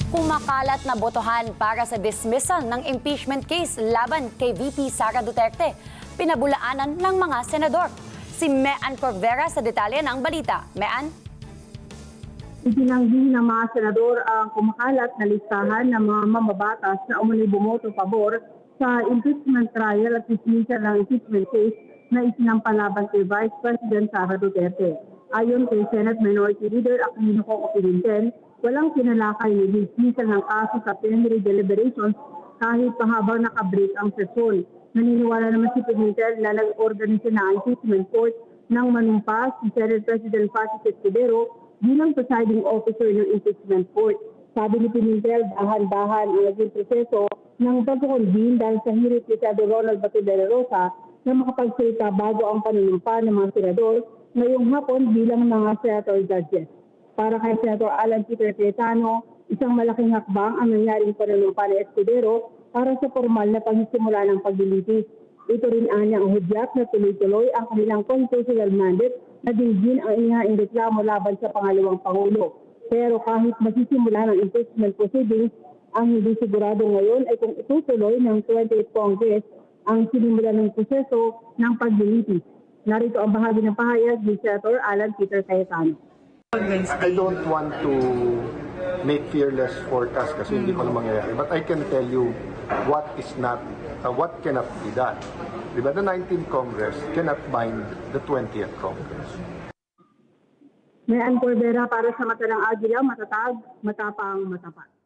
Kumakalat na botohan para sa dismissal ng impeachment case laban kay VP Sara Duterte. Pinabulaanan ng mga senador. Si Mean Corvera sa detalye ng balita. Mean? Itinanggi ng mga senador ang kumakalat na listahan ng mga mamabatas na umano'y bumoto pabor sa impeachment trial at dismissal ng impeachment case na isinampalaban kay Vice President Sara Duterte. Ayon kay Senate Minority Leader Aquilino Coco Pimentel, walang kinalakay ni dismissal ng kaso sa plenary deliberations kahit pa habang nakabreak ang sesyon. Naniniwala naman si Pimentel na nag-organisa na ang impeachment court nang manumpa si Senate President Francis Escudero bilang presiding officer ng impeachment court. Sabi ni Pimentel, dahan-dahan ang naging proseso ng pagkukonvene dahil sa hirit ni Senador Ronald Bato de la Rosa na makapagsalita bago ang panunumpa ng mga senador ngayong hapon bilang mga senator judges. Para kay Senator Alan Peter Cayetano, isang malaking hakbang ang nangyaring panunumpa ni Escudero para sa formal na pagsisimula ng paglilitis. Ito rin anya ang hudyat na tuloy-tuloy ang kanilang constitutional mandate na dinggin ang inihaing reklamo laban sa pangalawang Pangulo. Pero kahit magsisimula ng impeachment proceedings, ang hindi sigurado ngayon ay kung itutuloy ng 28th Congress ang sinimula ng proseso ng paglilitis. Narito ang bahagi ng pahayag ni Senator Alan Peter Cayetano. I don't want to make fearless forecast kasi hindi ko na mangyayari. But I can tell you what is not, what cannot be done. Diba? The 19th Congress cannot bind the 20th Congress. Mean Corvera para sa mata ng Agila, matatag, matapang, matapat.